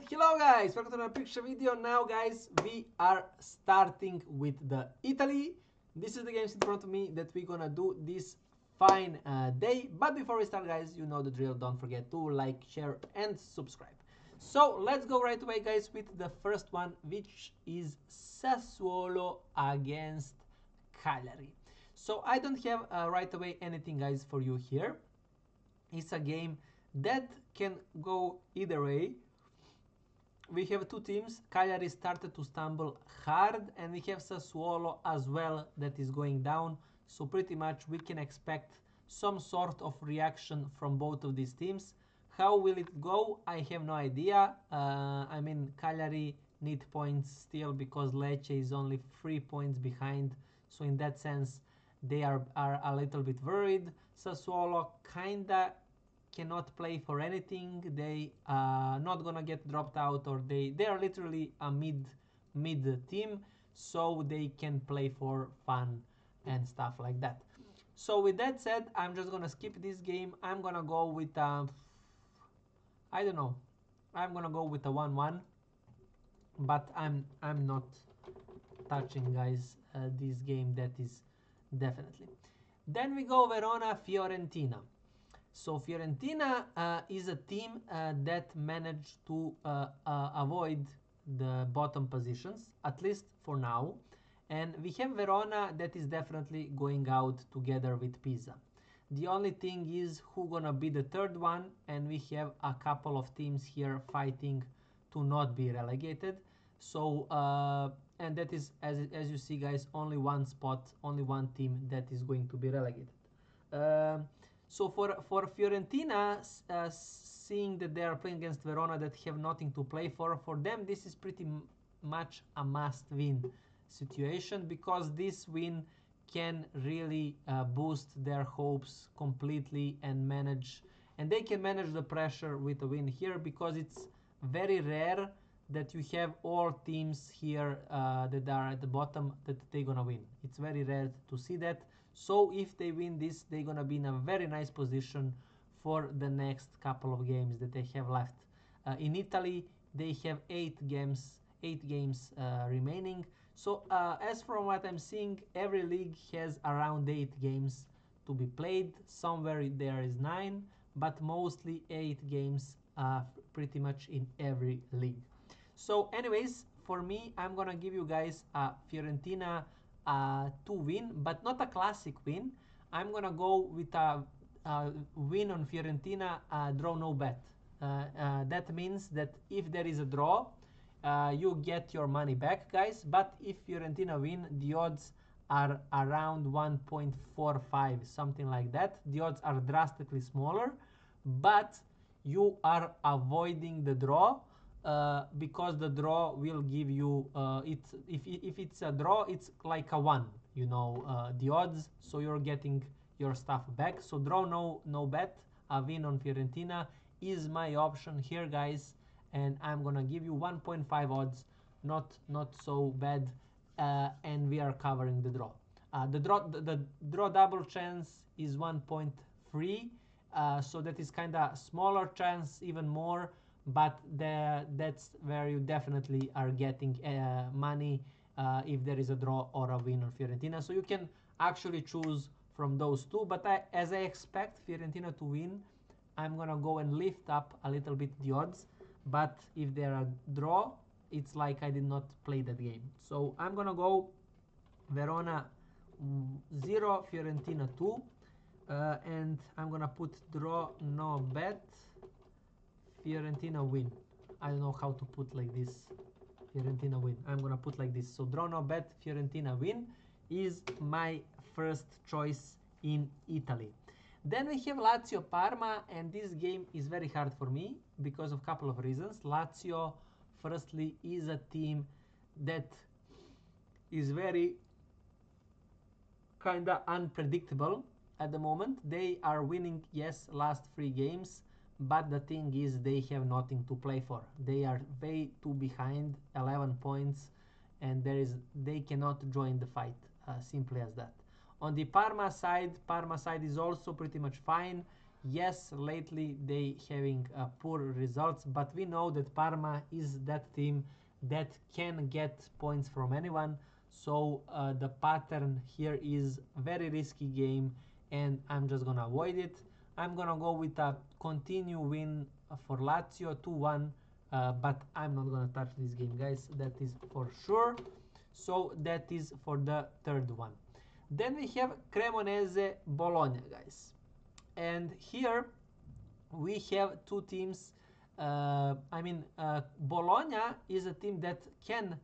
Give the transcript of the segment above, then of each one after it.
hello guys, welcome to another picture video. Now guys, we are starting with the Italy. This is the games in front of me that we're gonna do this fine day. But before we start guys, you know the drill, don't forget to like, share and subscribe. So let's go right away guys with the first one, which is Sassuolo against Cagliari. So I don't have right away anything guys for you here. It's a game that can go either way. We have two teams. Cagliari started to stumble hard, and we have Sassuolo as well that is going down. So pretty much we can expect some sort of reaction from both of these teams. How will it go? I have no idea. I mean, Cagliari need points still because Lecce is only 3 points behind. So in that sense, they are a little bit worried. Sassuolo kinda cannot play for anything. They are not gonna get dropped out, or they are literally a mid team, so they can play for fun and stuff like that. So with that said, I'm just gonna skip this game. I'm gonna go with I don't know, I'm gonna go with a 1-1, but I'm not touching guys this game. That is definitely. Then we go Verona Fiorentina. So Fiorentina is a team that managed to avoid the bottom positions, at least for now. And we have Verona that is definitely going out together with Pisa. The only thing is who gonna be the third one, and we have a couple of teams here fighting to not be relegated. So and that is, as you see guys, only one spot, only one team that is going to be relegated. So for Fiorentina, seeing that they are playing against Verona that have nothing to play for them this is pretty much a must-win situation, because this win can really boost their hopes completely and they can manage the pressure with a win here, because it's very rare that you have all teams here that are at the bottom that they're gonna win. It's very rare to see that. So if they win this, they're gonna be in a very nice position for the next couple of games that they have left. In Italy, they have 8 games remaining. So as from what I'm seeing, every league has around 8 games to be played. Somewhere there is 9, but mostly 8 games pretty much in every league. So anyways, for me, I'm gonna give you guys a Fiorentina to win, but not a classic win. I'm gonna go with a win on Fiorentina, draw no bet. That means that if there is a draw, you get your money back guys, but if Fiorentina win, the odds are around 1.45, something like that. The odds are drastically smaller, but you are avoiding the draw. Because the draw will give you if it's a draw, it's like a 1, you know, the odds, so you're getting your stuff back. So draw no bet, a win on Fiorentina is my option here guys, and I'm gonna give you 1.5 odds, not so bad, and we are covering the draw. The draw double chance is 1.3, so that is kind of smaller chance, even more, but that's where you definitely are getting money if there is a draw or a win on Fiorentina. So you can actually choose from those two, but as I expect Fiorentina to win, I'm gonna go and lift up a little bit the odds. But if there are draw, it's like I did not play that game. So I'm gonna go Verona 0, Fiorentina 2, and I'm gonna put draw no bet, Fiorentina win. I don't know how to put like this. Fiorentina win. I'm gonna put like this. So draw no bet, Fiorentina win is my first choice in Italy. Then we have Lazio Parma, and this game is very hard for me because of a couple of reasons. Lazio, firstly, is a team that is very kinda unpredictable at the moment. They are winning, yes, last 3 games, but the thing is they have nothing to play for. They are way too behind, 11 points, and they cannot join the fight, simply as that. On the Parma side is also pretty much fine. Yes, lately they having poor results, but we know that Parma is that team that can get points from anyone. So the pattern here is very risky game, and I'm just gonna avoid it. I'm gonna go with a continue win for Lazio 2-1, but I'm not gonna touch this game, guys. That is for sure. So that is for the third one. Then we have Cremonese Bologna, guys. And here we have two teams. Bologna is a team that can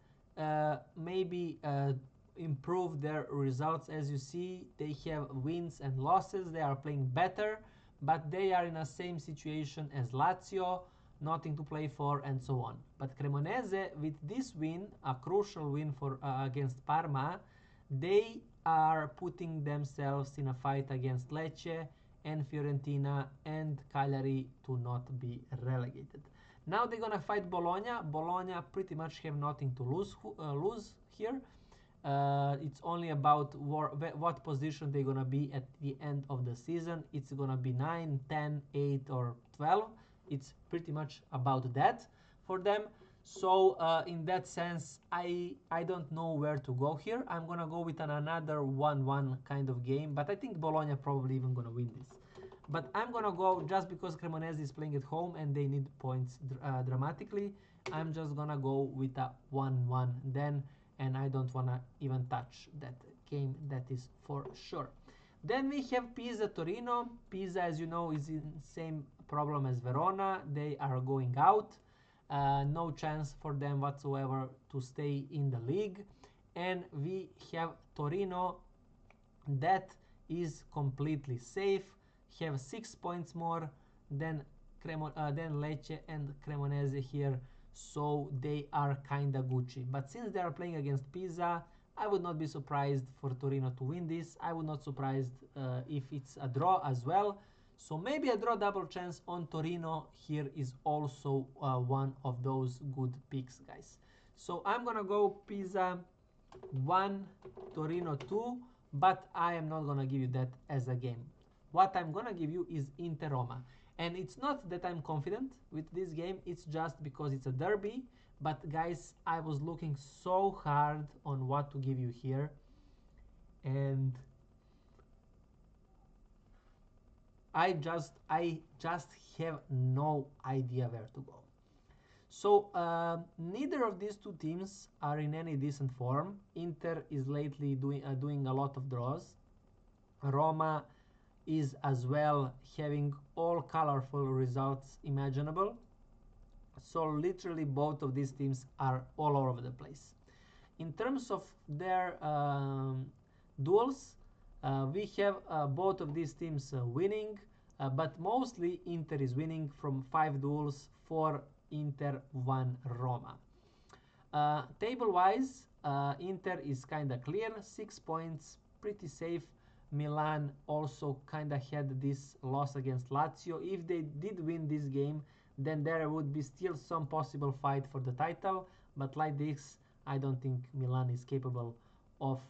maybe improve their results. As you see, they have wins and losses. They are playing better, but they are in the same situation as Lazio, nothing to play for, and so on. But Cremonese, with this win, a crucial win for against Parma, they are putting themselves in a fight against Lecce and Fiorentina and Cagliari to not be relegated. Now they're gonna fight Bologna. Bologna pretty much have nothing to lose here. It's only about what position they're gonna be at the end of the season. It's gonna be 9, 10, 8, or 12. It's pretty much about that for them. So in that sense, I don't know where to go here. I'm gonna go with another 1-1 kind of game, but I think Bologna probably even gonna win this. But I'm gonna go just because Cremonese is playing at home and they need points dramatically. I'm just gonna go with a 1-1 then, and I don't wanna even touch that game. That is for sure. Then we have Pisa Torino. Pisa, as you know, is in same problem as Verona. They are going out. No chance for them whatsoever to stay in the league. And we have Torino that is completely safe, have 6 points more than Lecce and Cremonese here, so they are kinda Gucci. But since they are playing against Pisa, I would not be surprised for Torino to win this. I would not surprised if it's a draw as well. So maybe a draw double chance on Torino here is also one of those good picks, guys. So I'm gonna go Pisa 1, Torino 2, but I am not gonna give you that as a game. What I'm gonna give you is Inter Roma. And it's not that I'm confident with this game, it's just because it's a derby. But guys, I was looking so hard on what to give you here, and I just have no idea where to go. So neither of these two teams are in any decent form. Inter is lately doing a lot of draws. Roma is as well having all colorful results imaginable. So literally both of these teams are all over the place. In terms of their duels, we have both of these teams winning, but mostly Inter is winning from 5 duels, 4 Inter, 1 Roma. Table-wise, Inter is kinda clear, 6 points, pretty safe. Milan also kinda had this loss against Lazio. If they did win this game, then there would be still some possible fight for the title, but like this, I don't think Milan is capable of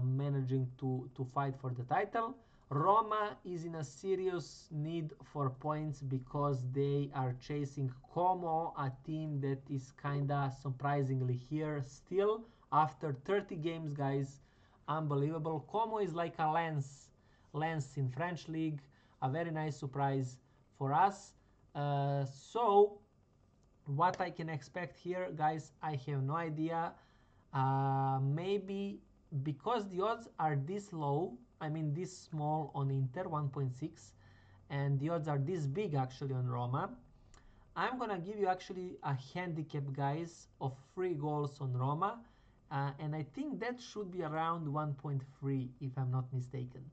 managing to fight for the title. Roma is in a serious need for points because they are chasing Como, a team that is kinda surprisingly here still after 30 games, guys. Unbelievable. Como is like a Lens in French league, a very nice surprise for us. So what I can expect here, guys, I have no idea. Maybe because the odds are this low, I mean this small on Inter, 1.6, and the odds are this big actually on Roma, I'm gonna give you actually a handicap, guys, of 3 goals on Roma, and I think that should be around 1.3 if I'm not mistaken.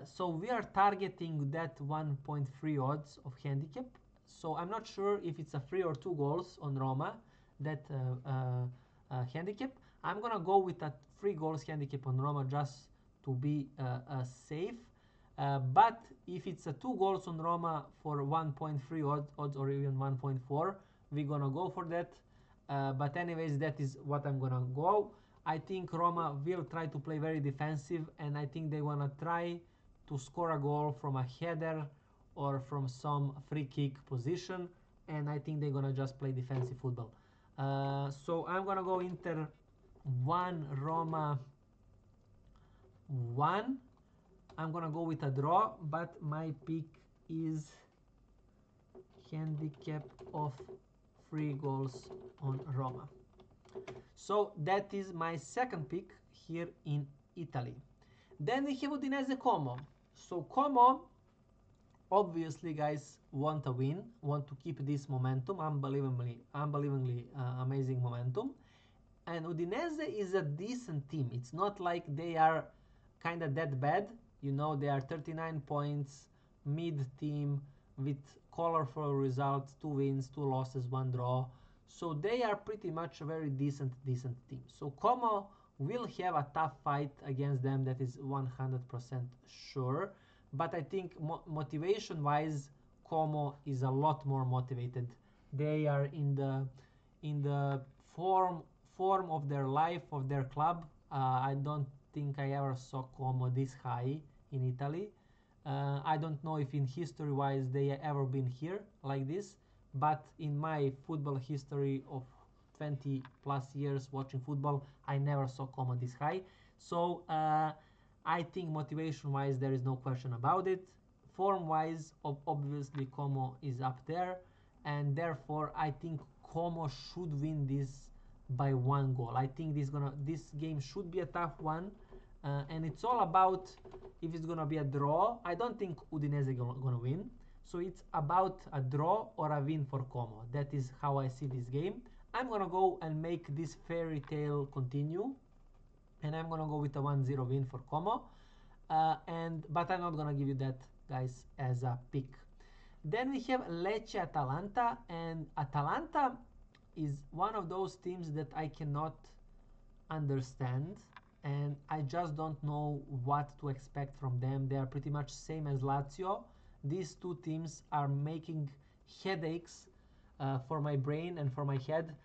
So we are targeting that 1.3 odds of handicap. So I'm not sure if it's a 3 or 2 goals on Roma, that handicap. I'm gonna go with a 3 goals handicap on Roma just to be safe. But if it's a 2 goals on Roma for 1.3 odds or even 1.4, we're gonna go for that. But anyways, that is what I'm gonna go. I think Roma will try to play very defensive, and I think they wanna try to score a goal from a header or from some free kick position, and I think they're gonna just play defensive football. So I'm gonna go Inter 1, Roma 1. I'm gonna go with a draw, but my pick is handicap of 3 goals on Roma. So that is my second pick here in Italy. Then we have Udinese Como. So Como, obviously, guys, want a win, want to keep this momentum, unbelievably amazing momentum. And Udinese is a decent team. It's not like they are kind of that bad. You know, they are 39 points, mid team with colorful results, 2 wins, 2 losses, 1 draw. So they are pretty much a very decent team. So Como will have a tough fight against them, that is 100% sure. But I think motivation-wise, Como is a lot more motivated. They are in the form of their life, of their club. I don't think I ever saw Como this high in Italy. I don't know if in history-wise they have ever been here like this, but in my football history of 20 plus years watching football, I never saw Como this high. So I think motivation-wise there is no question about it. Form-wise, obviously Como is up there, and therefore I think Como should win this by 1 goal. I think this game should be a tough one, and it's all about if it's gonna be a draw. I don't think Udinese gonna win, so it's about a draw or a win for Como. That is how I see this game. I'm gonna go and make this fairy tale continue, and I'm gonna go with a 1-0 win for Como. But I'm not gonna give you that, guys, as a pick. Then we have Lecce Atalanta, and Atalanta is one of those teams that I cannot understand, and I just don't know what to expect from them. They are pretty much same as Lazio. These two teams are making headaches for my brain and for my head.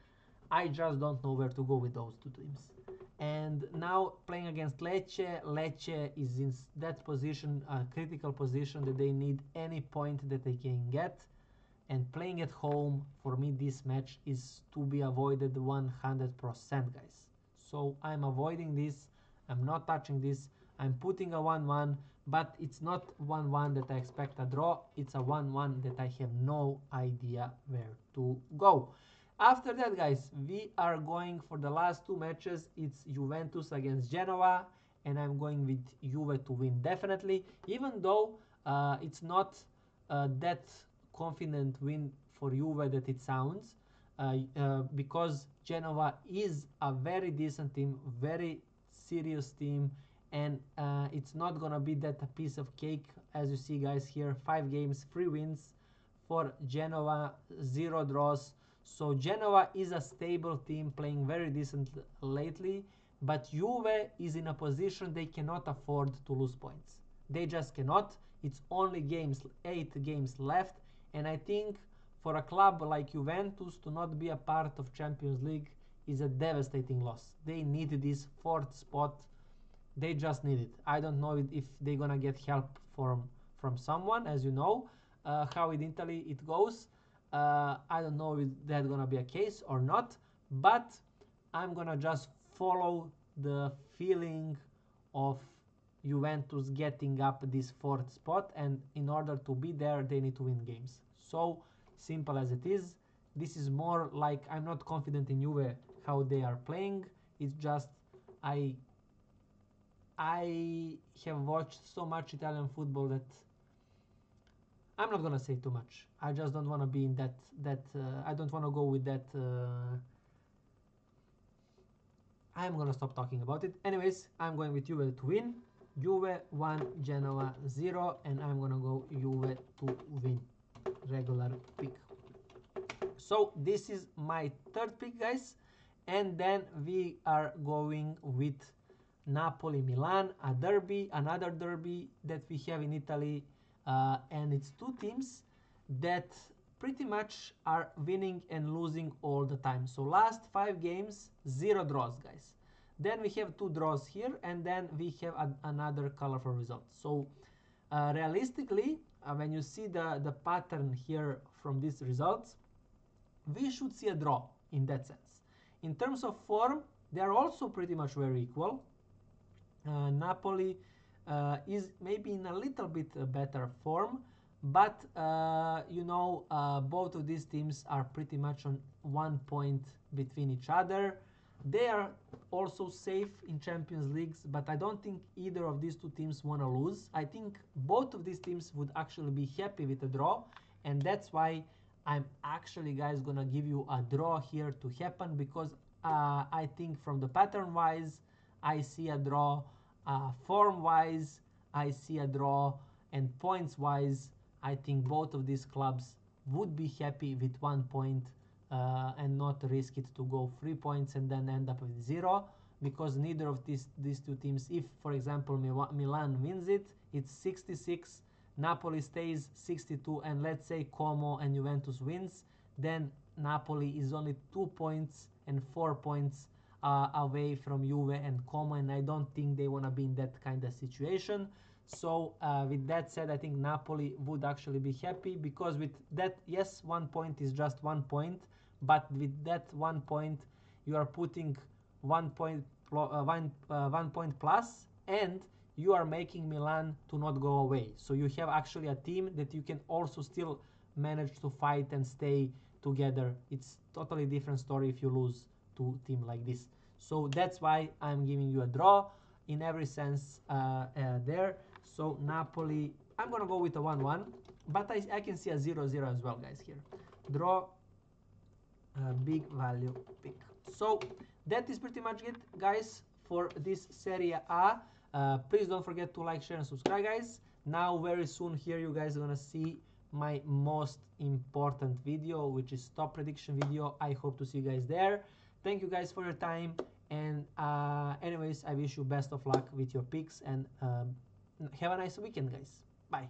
I just don't know where to go with those two teams. And now playing against Lecce, Lecce is in that position, a critical position that they need any point that they can get. And playing at home, for me, this match is to be avoided 100%, guys. So I'm avoiding this. I'm not touching this. I'm putting a 1-1, but it's not 1-1 that I expect a draw. It's a 1-1 that I have no idea where to go. After that, guys, we are going for the last 2 matches. It's Juventus against Genoa, and I'm going with Juve to win definitely, even though it's not that confident win for Juve that it sounds, because Genoa is a very decent team, very serious team, and it's not gonna be that a piece of cake. As you see, guys, here 5 games, 3 wins for Genoa, 0 draws. So Genoa is a stable team, playing very decent lately, but Juve is in a position they cannot afford to lose points. They just cannot. It's only 8 games left, and I think for a club like Juventus to not be a part of Champions League is a devastating loss. They need this 4th spot. They just need it. I don't know if they're gonna get help from someone, as you know how in Italy it goes. I don't know if that's gonna be a case or not, but I'm gonna just follow the feeling of Juventus getting up this 4th spot, and in order to be there they need to win games. So simple as it is. This is more like I'm not confident in Juve how they are playing. It's just I have watched so much Italian football that I'm not gonna say too much. I just don't want to be in that I don't want to go with that. I'm gonna stop talking about it. Anyways, I'm going with Juve to win. Juve 1, Genoa 0, and I'm gonna go Juve to win. Regular pick. So this is my 3rd pick, guys, and then we are going with Napoli-Milan, another derby that we have in Italy. And it's 2 teams that pretty much are winning and losing all the time. So last 5 games, 0 draws, guys. Then we have 2 draws here, and then we have another colorful result. So realistically, when you see the pattern here from these results, we should see a draw in that sense. In terms of form, they are also pretty much very equal. Napoli is maybe in a little bit better form, but both of these teams are pretty much on 1 point between each other. They are also safe in Champions Leagues, but I don't think either of these two teams want to lose. I think both of these teams would actually be happy with a draw, and that's why I'm actually, guys, gonna give you a draw here to happen, because I think from the pattern wise I see a draw, form wise I see a draw, and points wise I think both of these clubs would be happy with 1 point and not risk it to go 3 points and then end up with 0, because neither of these two teams, if for example Milan wins it, it's 66, Napoli stays 62, and let's say Como and Juventus wins, then Napoli is only 2 points and 4 points away from Juve and Como, and I don't think they want to be in that kind of situation. So with that said, I think Napoli would actually be happy, because with that, yes, 1 point is just 1 point, but with that 1 point you are putting 1 point plus, and you are making Milan to not go away. So you have actually a team that you can also still manage to fight and stay together. It's totally different story if you lose to a team like this. So that's why I'm giving you a draw in every sense there. So Napoli, I'm gonna go with a 1-1, but I can see a 0-0 as well, guys, here. Draw, big value pick. So that is pretty much it, guys, for this Serie A. Please don't forget to like, share, and subscribe, guys. Now very soon here you guys are gonna see my most important video, which is top prediction video. I hope to see you guys there. Thank you guys for your time, and anyways, I wish you best of luck with your picks, and have a nice weekend, guys. Bye.